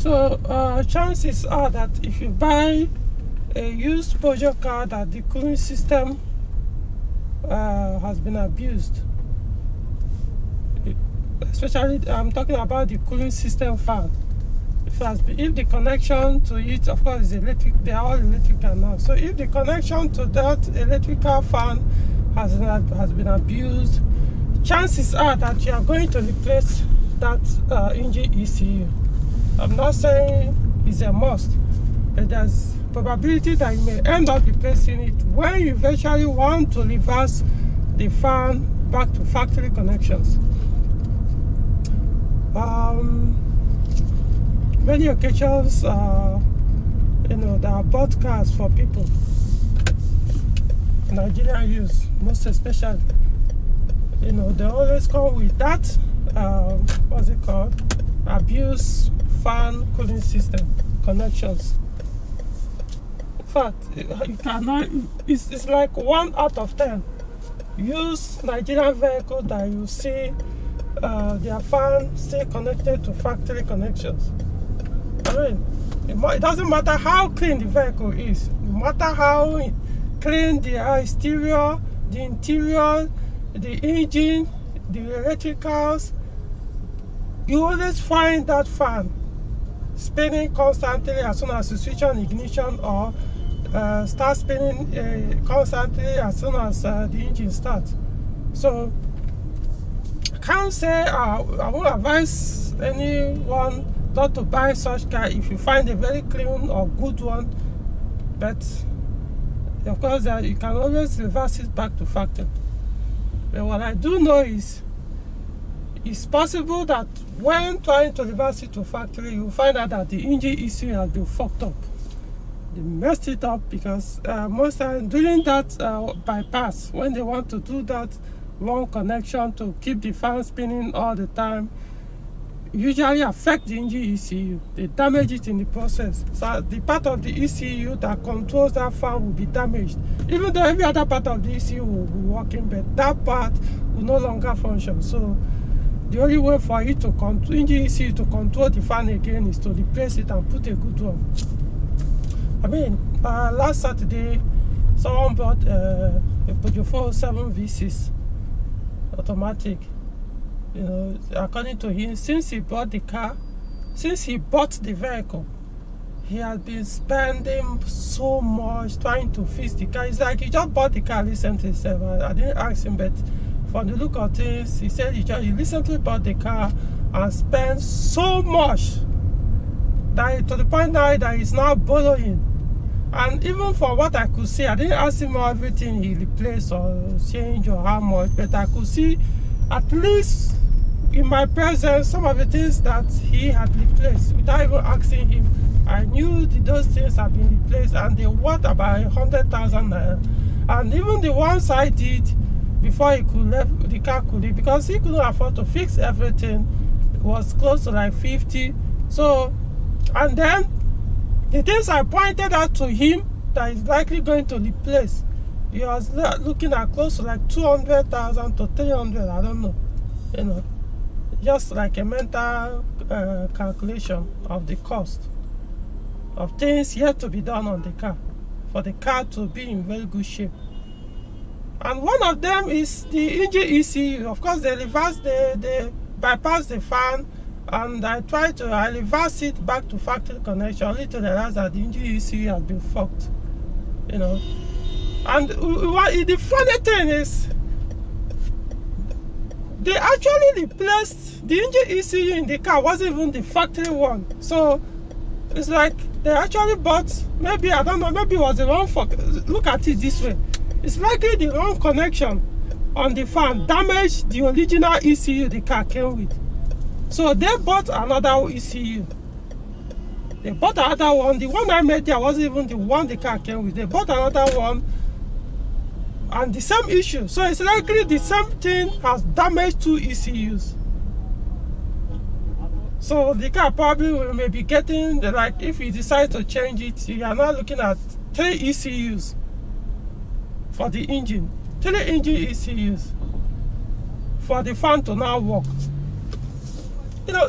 So chances are that if you buy a used Peugeot car that the cooling system has been abused, especially I'm talking about the cooling system fan. If the connection to it, of course, is electric, they are all electrical now. So if the connection to that electrical fan has been abused, chances are that you are going to replace that engine ECU. I'm not saying it's a must, but there's probability that you may end up replacing it when you eventually want to reverse the fan back to factory connections. Many occasions, there are bought cars for people, Nigerian use, most especially. They always come with that, what's it called? Abuse fan cooling system connections. In fact, you cannot, it's like 1 out of 10 used Nigerian vehicles that you see their fan still connected to factory connections. I mean, it doesn't matter how clean the vehicle is, no matter how clean the exterior, the interior, the engine, the electricals, you always find that fan spinning constantly as soon as you switch on ignition, or start spinning constantly as soon as the engine starts. So I can't say I won't advise anyone not to buy such car if you find a very clean or good one, but of course you can always reverse it back to factory. But what I do know is it's possible that when trying to reverse it to factory, you find out that the engine ECU has been fucked up. They messed it up because most times during that bypass, when they want to do that wrong connection to keep the fan spinning all the time, usually affect the engine ECU. They damage it in the process. So the part of the ECU that controls that fan will be damaged. Even though every other part of the ECU will be working, but that part will no longer function. So the only way for it to control engine ECU to control the fan again is to replace it and put a good one. I mean, last Saturday, someone bought a Peugeot 407 V6 automatic. According to him, since he bought the vehicle, he has been spending so much trying to fix the car. It's like he just bought the car recently. I didn't ask him, but from the look of things, he said he recently bought the car and spent so much that to the point now that he's now borrowing. And even for what I could see, I didn't ask him everything he replaced or changed or how much, but I could see at least in my presence some of the things that he had replaced without even asking him. I knew those things had been replaced and they worth about 100,000 naira. And even the ones I did before he could leave, the car could leave, because he couldn't afford to fix everything, it was close to like 50. So, and then the things I pointed out to him that is likely going to replace, he was looking at close to like 200,000 to 300, I don't know. Just like a mental calculation of the cost of things yet to be done on the car for the car to be in very good shape. And one of them is the engine ECU. Of course, they bypass the fan, and I reverse it back to factory connection, only to realize that the engine ECU has been fucked. And the funny thing is, they actually replaced the engine ECU in the car, wasn't even the factory one. So it's like they actually bought, maybe, I don't know, maybe it was the wrong look at it this way. It's likely the wrong connection on the fan damaged the original ECU the car came with. So they bought another ECU. They bought another one. The one I made there wasn't even the one the car came with. They bought another one and the same issue. So it's likely the same thing has damaged 2 ECUs. So the car probably may be getting, like, if you decide to change it, you are now looking at 3 ECUs for the engine. 3 engine ECUs for the fan to now work.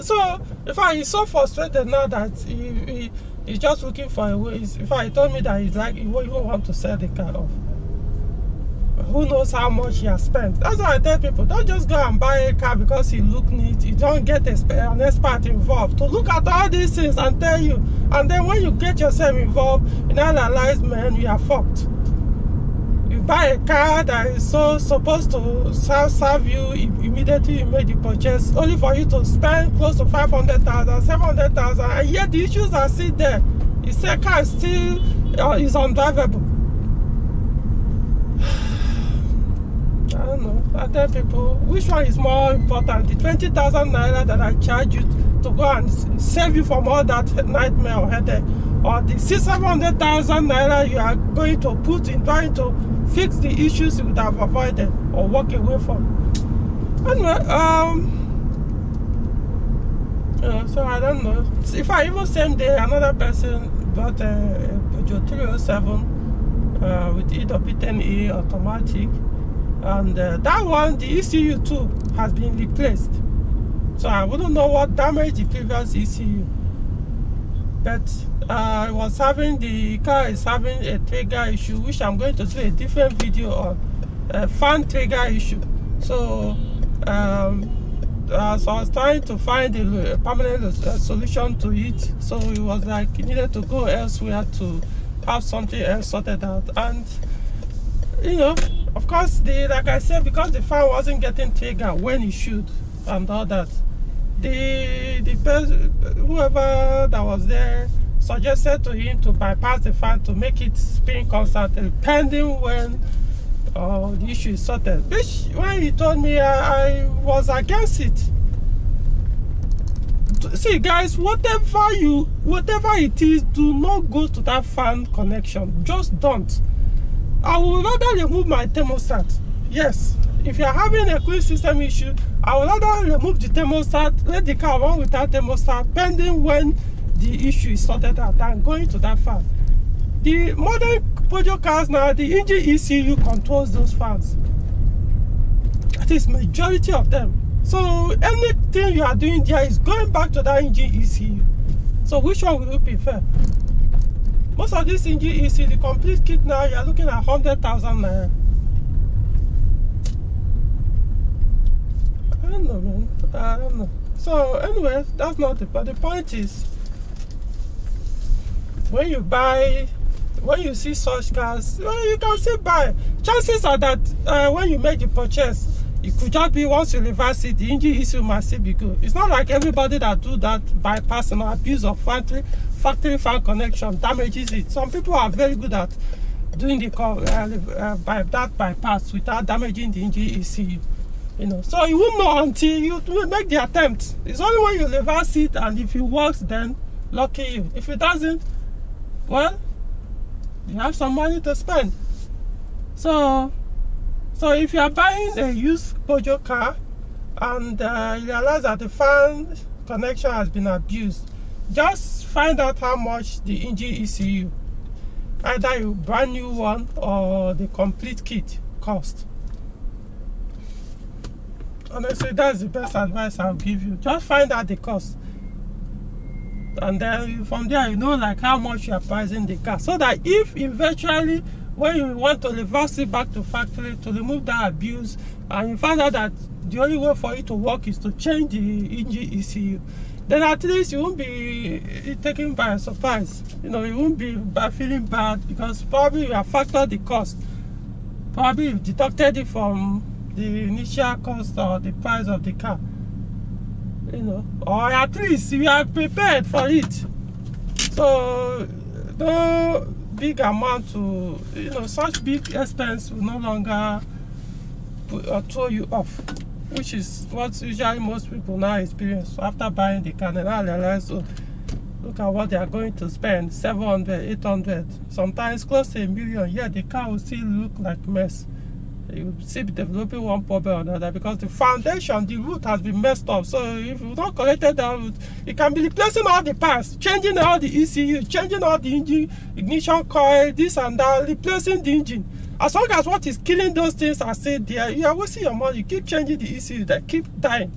So In fact, he's so frustrated now that he's just looking for a way. In fact, he told me that he's like, he won't even want to sell the car off. Who knows how much he has spent. That's why I tell people, don't just go and buy a car because he look neat. You don't get an expert involved to look at all these things and tell you. And then when you get yourself involved, you now realize, man, you are fucked. You buy a car that is so supposed to serve you immediately you made the purchase, only for you to spend close to 500,000, 700,000, and yet the issues are still there. You say car is still is undrivable. I don't know. I tell people, which one is more important? The 20,000 naira that I charge you to go and save you from all that nightmare or headache, or the 600,000 naira you are going to put in trying to fix the issues you would have avoided or walk away from. Anyway, so I don't know. If I even same day another person bought a Peugeot 307 with EW10E automatic. And that one, the ECU too, has been replaced. So I wouldn't know what damaged the previous ECU. But the car is having a trigger issue, which I'm going to do a different video on. A fan trigger issue. So, so I was trying to find a permanent solution to it. So it was like it needed to go elsewhere to have something else sorted out. And you know, of course, like I said, because the fan wasn't getting triggered when it should and all that, the person, whoever that was there, suggested to him to bypass the fan to make it spin constantly, pending when the issue is sorted. Which, when he told me, I was against it. See, guys, whatever it is, do not go to that fan connection. Just don't. I would rather remove my thermostat. Yes, if you are having a cooling system issue, I would rather remove the thermostat, let the car run without thermostat, pending when the issue is sorted out, and going to that fan. The modern Peugeot cars now, the engine ECU controls those fans. That is majority of them. So anything you are doing there is going back to that engine ECU. So which one will you prefer? Most of this engine ECU, the complete kit now, you are looking at 100,000 naira. I don't know, man. I don't know. So anyway, that's not it. But the point is, when you see such cars, well, you can still buy. Chances are that when you make the purchase, it could just be once you reverse it, the engine ECU must still be good. It's not like everybody that do that bypassing or abuse of factory fan connection damages it. Some people are very good at doing the that bypass without damaging the engine ECU. You know, so you won't know until you make the attempt. It's only when you reverse it, and if it works, then lucky you. If it doesn't, well, you have some money to spend. So if you are buying a used Peugeot car and you realize that the fan connection has been abused, just find out how much the engine ECU, either a brand new one or the complete kit, cost. Honestly, that's the best advice I'll give you. Just find out the cost, and then from there you know like how much you are pricing the car, so that if eventually when you want to reverse it back to factory to remove that abuse, and you find out that the only way for it to work is to change the engine ECU, then at least you won't be taken by a surprise. You know, you won't be feeling bad, because probably you have factored the cost. Probably you deducted it from the initial cost or the price of the car. You know, or at least you are prepared for it. So no big amount to, you know, such big expense will no longer throw you off, which is what usually most people now experience after buying the car. They now realize, oh, look at what they are going to spend, 700, 800, sometimes close to $1 million. Yeah, the car will still look like a mess. You will still be developing one problem or another, because the foundation, the root has been messed up. So if you've not corrected that root, it can be replacing all the parts, changing all the ECU, changing all the engine, ignition coil, this and that, replacing the engine. As long as what is killing those things are still there, you are wasting your money. You keep changing the ECU, that keep dying.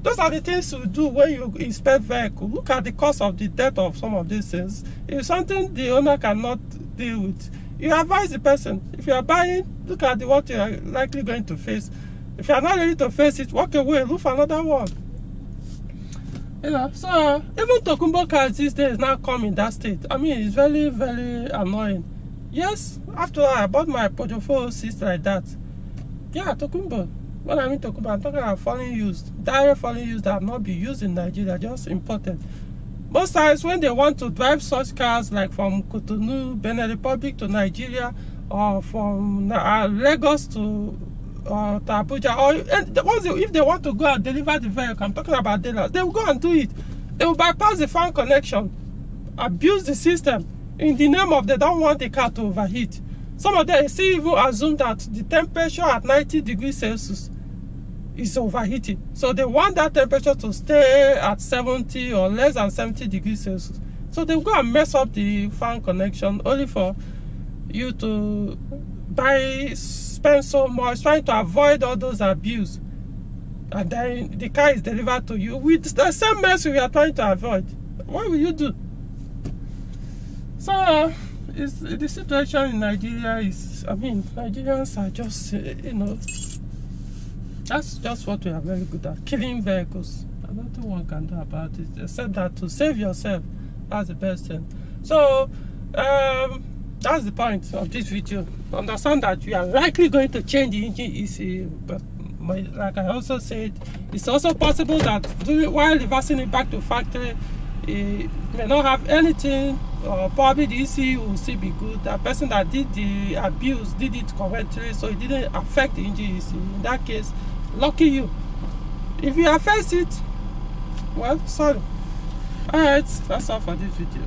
Those are the things you do when you inspect vehicle. Look at the cost of the death of some of these things. If something the owner cannot deal with, you advise the person. If you are buying, look at what you are likely going to face. If you are not ready to face it, walk away, look for another one. You know, so even Tokumbo cars these days now come in that state. I mean, it's very, very annoying. Yes, after all, I bought my Pojofo 6 like that. Yeah, Tokumbo. When I mean Tokumbo, I'm talking about foreign used, direct foreign used that have not been used in Nigeria, just imported. Most times when they want to drive such cars like from Cotonou, Benin Republic to Nigeria, or from Lagos to Abuja, or if they want to go and deliver the vehicle, I'm talking about dealers, they will go and do it. They will bypass the fan connection, abuse the system in the name of they don't want the car to overheat. Some of them see even assume that the temperature at 90 degrees Celsius is overheating. So they want that temperature to stay at 70 or less than 70 degrees Celsius. So they go and mess up the fan connection only for you to spend so much trying to avoid all those abuse. And then the car is delivered to you with the same mess we are trying to avoid. What will you do? So the situation in Nigeria is, I mean, Nigerians are just, you know, that's just what we are very good at, killing vehicles. And nothing one can do about it, except that to save yourself, that's the best thing. So, that's the point of this video. Understand that you are likely going to change the engine ECU, but like I also said, it's also possible that while reversing it back to factory, it may not have anything, or probably the ECU will still be good. The person that did the abuse did it correctly, so it didn't affect the engine ECU. In that case, lucky you. If you affect it, well, sorry. Alright, that's all for this video.